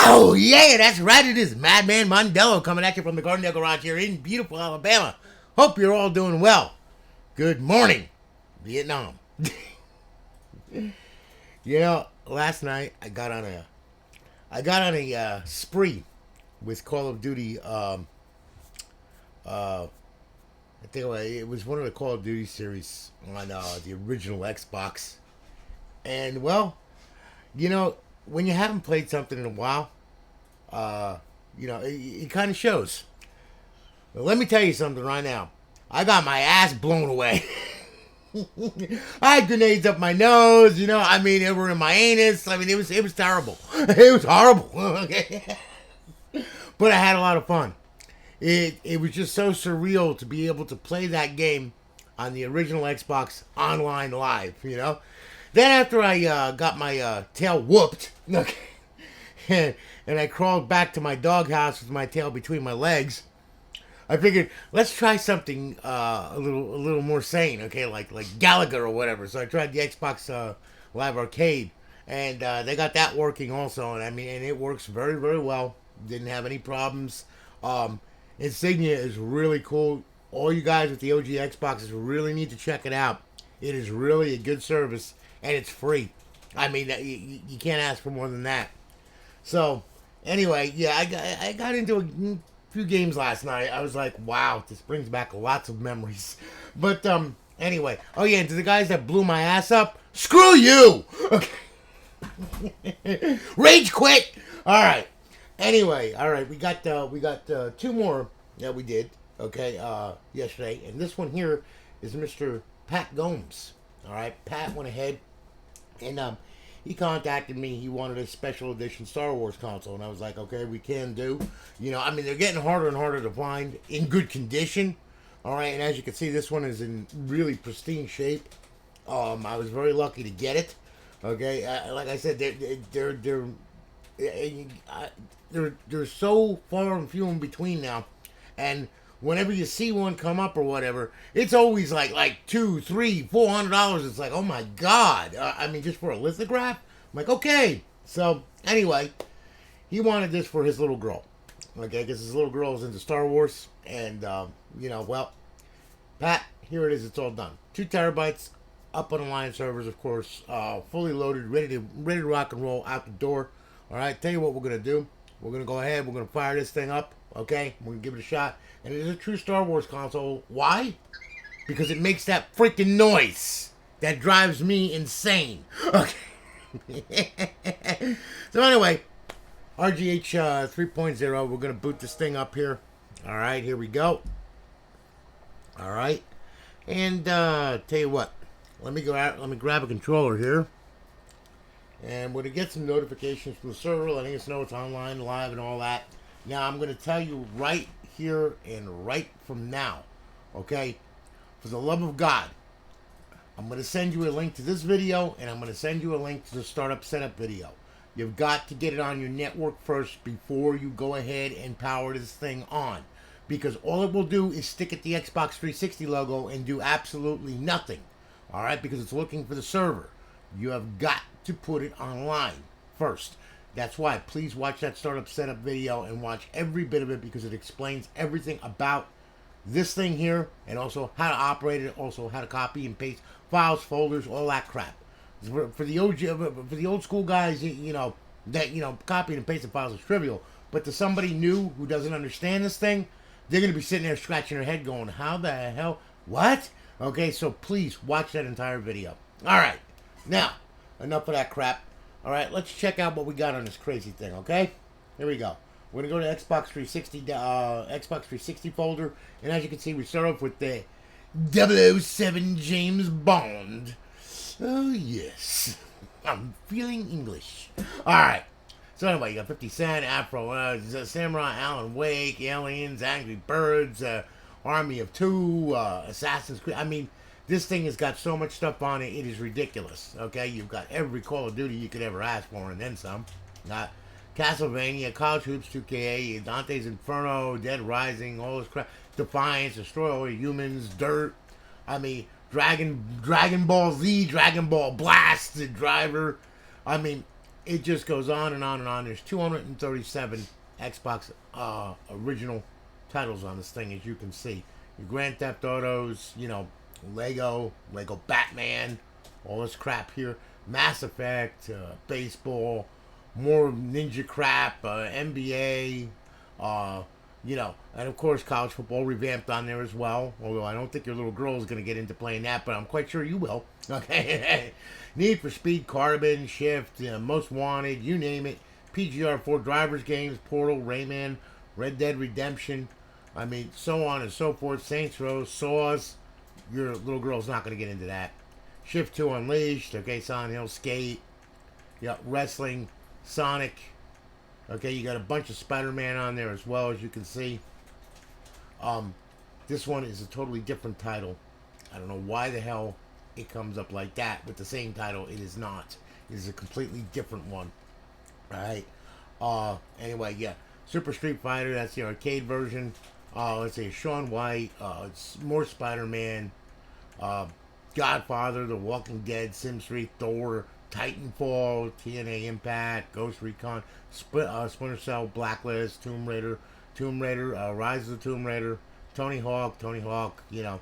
Oh, yeah, that's right. It is Madman Mondello coming at you from the Gardendale Garage here in beautiful Alabama. Hope you're all doing well. Good morning, Vietnam. Last night I got on a spree with Call of Duty. I think it was one of the Call of Duty series on the original Xbox. And when you haven't played something in a while, it kind of shows. But let me tell you something right now. I got my ass blown away. I had grenades up my nose, they were in my anus. It was terrible. It was horrible. But I had a lot of fun. It was just so surreal to be able to play that game on the original Xbox online live, Then after I got my tail whooped, and I crawled back to my doghouse with my tail between my legs, I figured let's try something a little more sane, like Galaga or whatever. So I tried the Xbox Live Arcade, and they got that working also, and it works very, very well. Didn't have any problems. Insignia is really cool. All you guys with the OG Xboxes really need to check it out. It is really a good service, and it's free. You can't ask for more than that. So, anyway, yeah, I got into a few games last night. I was like, wow, this brings back lots of memories. But, anyway. Oh, yeah, and to the guys that blew my ass up, screw you! Okay. Rage quit! Alright. Anyway, alright, we got two more that we did, yesterday. And this one here is Mr. Pat Gomes. Alright, Pat went ahead and he contacted me. He wanted a special edition Star Wars console, and I was like, okay, we can do. They're getting harder and harder to find in good condition. All right, and as you can see, this one is in really pristine shape. I was very lucky to get it. Okay, like I said, they're so far and few in between now, and whenever you see one come up or whatever, it's always like $200, $300, $400. It's like, oh my god! Just for a lithograph. I'm like, okay. So anyway, he wanted this for his little girl, because his little girl is into Star Wars, and Pat, here it is. It's all done. 2 terabytes, up on the line servers, of course, fully loaded, ready to rock and roll out the door. All right, tell you what we're gonna do. We're gonna go ahead. We're gonna fire this thing up. Okay, we're gonna give it a shot. And it is a true Star Wars console. Why? Because it makes that freaking noise that drives me insane. Okay. So anyway, Rgh 3.0. We're gonna boot this thing up here. All right, here we go. All right, and tell you what. Let me go out. Let me grab a controller here. And we're gonna get some notifications from the server, letting us know it's online, live, and all that. Now, I'm going to tell you right here and right from now, okay? For the love of God, I'm going to send you a link to this video, and I'm going to send you a link to the startup setup video. You've got to get it on your network first before you go ahead and power this thing on. Because all it will do is stick at the Xbox 360 logo and do absolutely nothing. All right? Because it's looking for the server. You have got to put it online first. That's why, please watch that startup setup video and watch every bit of it, because it explains everything about this thing here, and also how to operate it, also how to copy and paste files, folders, all that crap. For the old school guys, copying and pasting files is trivial. But to somebody new who doesn't understand this thing, they're going to be sitting there scratching their head going, how the hell? What? Okay, so please watch that entire video. All right. Now, enough of that crap. All right, let's check out what we got on this crazy thing, okay? Here we go. We're going to go to Xbox 360 folder, and as you can see, we start off with the 007 James Bond. Oh, yes. I'm feeling English. All right. So anyway, you got 50 Cent, Afro, Samurai, Alan Wake, Aliens, Angry Birds, Army of Two, Assassin's Creed. This thing has got so much stuff on it, it is ridiculous, okay? You've got every Call of Duty you could ever ask for, and then some. Got Castlevania, College Hoops 2K, Dante's Inferno, Dead Rising, all this crap. Defiance, Destroy All Your Humans, Dirt. Dragon Ball Z, Dragon Ball Blast, The Driver. it just goes on and on and on. There's 237 Xbox original titles on this thing, as you can see. Your Grand Theft Autos, you know, Lego Batman, all this crap here. Mass Effect, baseball, more ninja crap, NBA, you know, and of course college football revamped on there as well. Although I don't think your little girl is going to get into playing that, but I'm quite sure you will. Okay, Need for Speed, Carbon, Shift, Most Wanted, you name it. PGR4 drivers games, Portal, Rayman, Red Dead Redemption. I mean, so on and so forth. Saints Row, Saws. Your little girl's not going to get into that. Shift 2 Unleashed. Okay, Silent Hill, Skate. Yeah, Wrestling, Sonic. Okay, you got a bunch of Spider-Man on there as well, as you can see. This one is a totally different title. I don't know why the hell it comes up like that with the same title. It is not. It is a completely different one. Alright. Anyway, yeah. Super Street Fighter, that's the arcade version. Let's say Shaun White. It's more Spider-Man. Godfather, The Walking Dead, Sims 3, Thor, Titanfall, TNA Impact, Ghost Recon, Splinter Cell, Blacklist, Tomb Raider, Rise of the Tomb Raider, Tony Hawk, you know,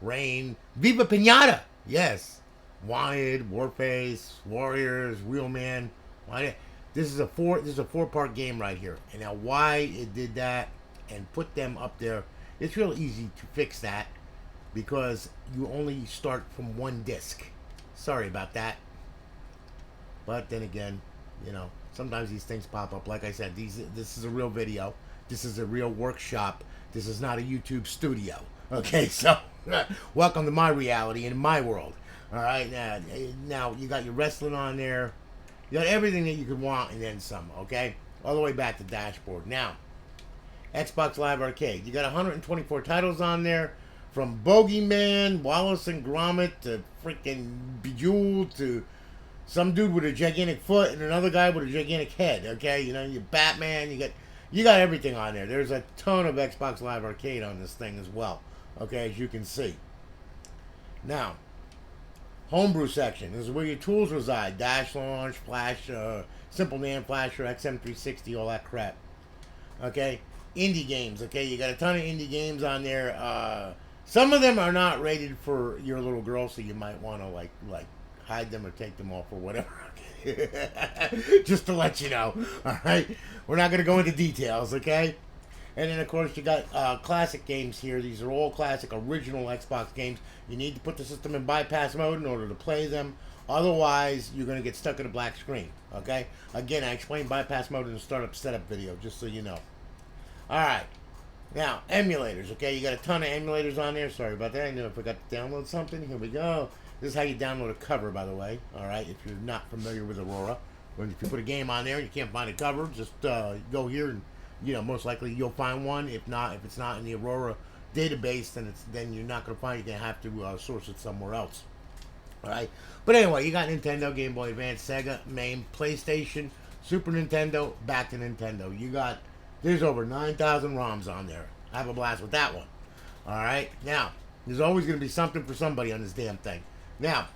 Rain, Viva Pinata, yes, Wanted, Warface, Warriors, Wheelman. This is a four-part game right here. And now why it did that and put them up there, it's real easy to fix that because you only start from one disc. Sorry about that. But then again, you know, sometimes these things pop up. Like I said, this is a real video. This is a real workshop. This is not a YouTube studio. Okay, so welcome to my reality and my world. All right, now you got your wrestling on there. You got everything that you could want and then some. Okay, all the way back to dashboard. Now, Xbox Live Arcade. You got 124 titles on there, from Bogeyman, Wallace and Gromit, to freaking Bejeweled, to some dude with a gigantic foot and another guy with a gigantic head. Okay, you know, you Batman. You got everything on there. There's a ton of Xbox Live Arcade on this thing as well. Okay, as you can see. Now, homebrew section. This is where your tools reside. Dash Launch, Flash, Simple NAND Flasher, XM360, all that crap. Okay, indie games. Okay, you got a ton of indie games on there. Some of them are not rated for your little girl, so you might want to like hide them or take them off or whatever. Just to let you know. Alright? We're not going to go into details, okay? And then, of course, you got classic games here. These are all classic, original Xbox games. You need to put the system in bypass mode in order to play them. Otherwise, you're going to get stuck in a black screen, okay? Again, I explained bypass mode in the startup setup video, just so you know. Alright. Now, emulators, okay? You got a ton of emulators on there. Sorry about that. I knew I forgot to download something. Here we go. This is how you download a cover, by the way. Alright, if you're not familiar with Aurora. When if you put a game on there and you can't find a cover, just go here and, you know, most likely you'll find one. If it's not in the Aurora database, then you're not going to find it. You're going to have to source it somewhere else. Alright? But anyway, you got Nintendo, Game Boy Advance, Sega, MAME, PlayStation, Super Nintendo, back to Nintendo. There's over 9,000 ROMs on there. Have a blast with that one. Alright? Now, there's always going to be something for somebody on this damn thing. Now,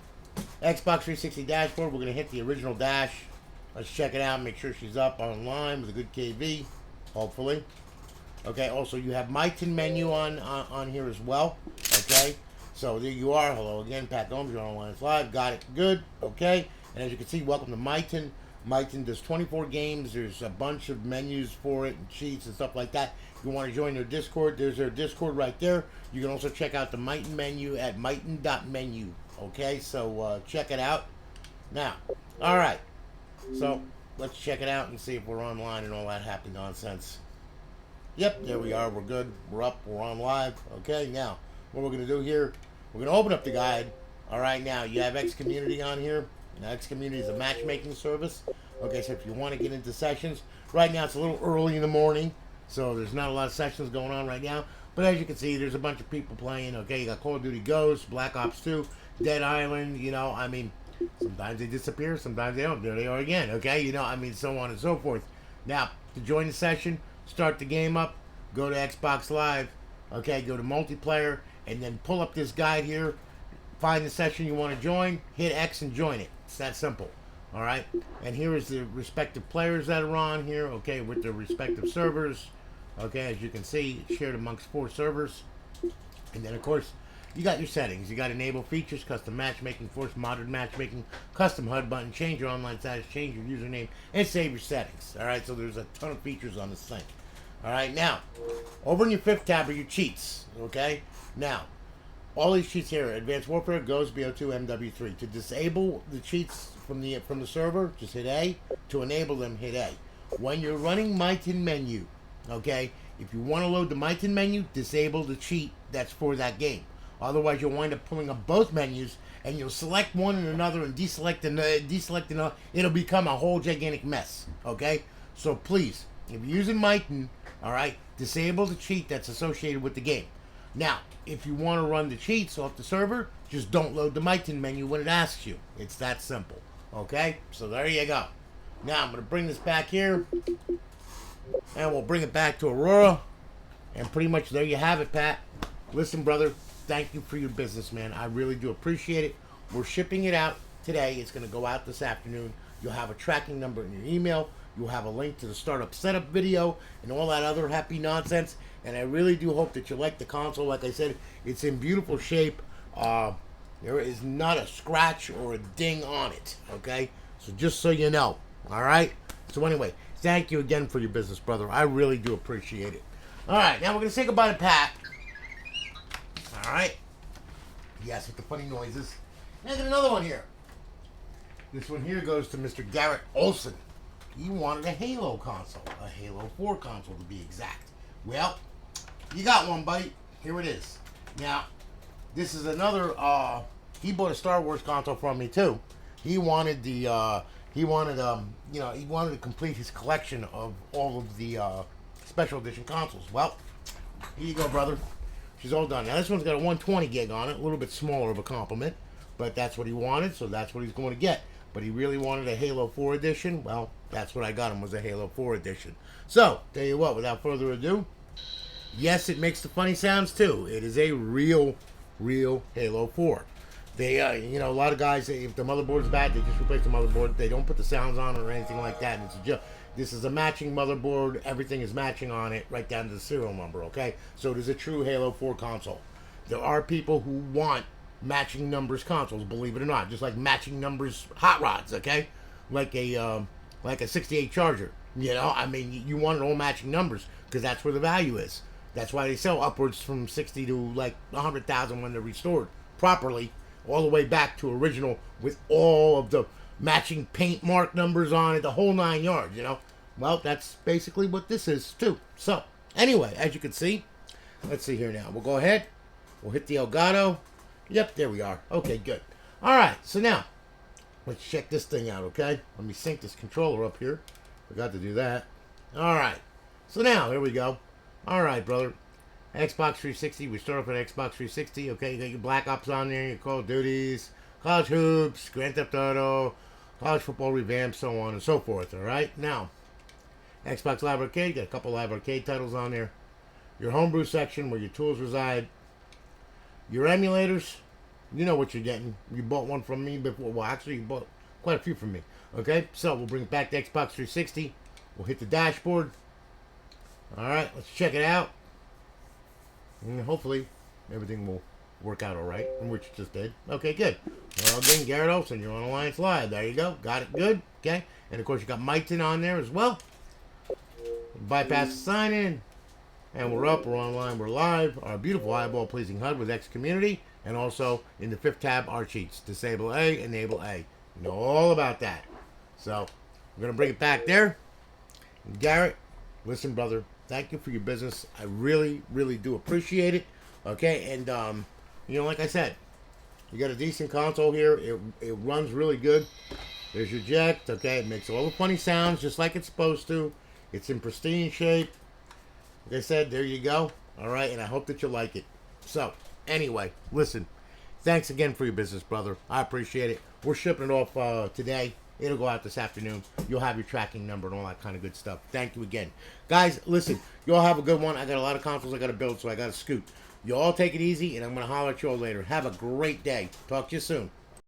Xbox 360 dashboard, we're going to hit the original dash. Let's check it out and make sure she's up online with a good KV, hopefully. Okay, also you have Myton menu on here as well. Okay, so there you are. Hello again, Pat Gomes, you're online, it's live. Got it, good, okay. And as you can see, welcome to Myton. Myton does 24 games. There's a bunch of menus for it and cheats and stuff like that. If you want to join their Discord, there's their Discord right there. You can also check out the Myton menu at myton.menu. Okay, so check it out. Now, all right. So let's check it out and see if we're online and all that happy nonsense. Yep, there we are. We're good. We're up. We're on live. Okay, now what we're going to do here, we're going to open up the guide. All right, now you have X Community on here. Now, X Community is a matchmaking service. Okay, so if you want to get into sessions, right now it's a little early in the morning, so there's not a lot of sessions going on right now. But as you can see, there's a bunch of people playing. Okay, you got Call of Duty Ghosts, Black Ops 2, Dead Island. You know, I mean, sometimes they disappear, sometimes they don't. There they are again. Okay, you know, I mean, so on and so forth. Now, to join the session, start the game up, go to Xbox Live. Okay, go to multiplayer, and then pull up this guide here. Find the session you want to join, hit X and join it. It's that simple. All right, and here is the respective players that are on here. Okay, with their respective servers. Okay, as you can see, shared amongst 4 servers. And then, of course, you got your settings. You got enable features, custom matchmaking, force modern matchmaking, custom HUD button, change your online status, change your username, and save your settings. All right, so there's a ton of features on this thing. All right, now, over in your 5th tab are your cheats. Okay, now, all these cheats here: Advanced Warfare, Ghost, BO2, MW3. To disable the cheats from the server, just hit A. To enable them, hit A. When you're running Myton menu, okay, if you want to load the Myton menu, disable the cheat that's for that game. Otherwise, you'll wind up pulling up both menus, and you'll select one and another and deselect another. It'll become a whole gigantic mess. Okay, so please, if you're using Myton, all right, disable the cheat that's associated with the game. Now, if you want to run the cheats off the server, just don't load the Myton menu when it asks you. It's that simple. Okay, so there you go. Now I'm going to bring this back here, and we'll bring it back to Aurora, and pretty much there you have it, Pat. Listen, brother, thank you for your business, man. I really do appreciate it. We're shipping it out today. It's going to go out this afternoon. You'll have a tracking number in your email. You'll have a link to the startup setup video and all that other happy nonsense. And I really do hope that you like the console. Like I said, it's in beautiful shape. There is not a scratch or a ding on it, okay? So just so you know, all right? So anyway, thank you again for your business, brother. I really do appreciate it. All right, now we're going to say goodbye to Pat. All right? Yes, with the funny noises. And I got another one here. This one here goes to Mr. Garrett Olson. He wanted a Halo console, a Halo 4 console to be exact. Well, you got one, buddy. Here it is. Now, this is another, he bought a Star Wars console from me too. He wanted he wanted to complete his collection of all of the Special Edition consoles. Well, here you go, brother. She's all done. Now, this one's got a 120 gig on it, a little bit smaller of a compliment, but that's what he wanted, so that's what he's going to get. But he really wanted a Halo 4 edition. Well, that's what I got him, was a Halo 4 edition. So, tell you what, without further ado, yes, it makes the funny sounds too. It is a real Halo 4. They, a lot of guys, if the motherboard's bad, they just replace the motherboard. They don't put the sounds on it or anything like that. And this is a matching motherboard. Everything is matching on it, right down to the serial number, okay? So it is a true Halo 4 console. There are people who want matching numbers consoles, believe it or not. Just like matching numbers hot rods, okay? Like a 68 Charger. I mean, you want it all matching numbers because that's where the value is. That's why they sell upwards from 60 to like 100,000 when they're restored properly, all the way back to original with all of the matching paint mark numbers on it, the whole 9 yards, Well, that's basically what this is too. So, anyway, as you can see, let's see here now. We'll go ahead. We'll hit the Elgato. Yep, there we are. Okay, good. All right, so now, let's check this thing out, okay? Let me sync this controller up here. Forgot to do that. All right. So now, here we go. All right, brother. Xbox 360. We start off with Xbox 360. Okay, you got your Black Ops on there, your Call of Duties, College Hoops, Grand Theft Auto, College Football Revamped, so on and so forth. All right, now, Xbox Live Arcade. Got a couple Live Arcade titles on there. Your homebrew section where your tools reside. Your emulators. You know what you're getting. You bought one from me before. Well, actually, you bought quite a few from me. Okay, so we'll bring it back to Xbox 360. We'll hit the dashboard. All right, let's check it out. And hopefully, everything will work out all right, which it just did. Okay, good. Well, again, Garrett Olson, you're on Alliance Live. There you go. Got it good. Okay, and of course, you got Myton on there as well. Bypass the sign-in. And we're up, we're online, we're live. Our beautiful eyeball-pleasing HUD with X Community. And also, in the 5th tab, our cheats. Disable A, enable A. You know all about that. So, we're going to bring it back there. And Garrett, listen, brother, thank you for your business. I really do appreciate it. Okay, and, like I said, you got a decent console here. It runs really good. There's your jack. Okay, it makes all the funny sounds just like it's supposed to. It's in pristine shape. Like I said, there you go. All right, and I hope that you like it. So, anyway, listen. Thanks again for your business, brother. I appreciate it. We're shipping it off today. It'll go out this afternoon. You'll have your tracking number and all that kind of good stuff. Thank you again. Guys, listen. You all have a good one. I got a lot of consoles I got to build, so I got to scoot. You all take it easy, and I'm going to holler at you all later. Have a great day. Talk to you soon.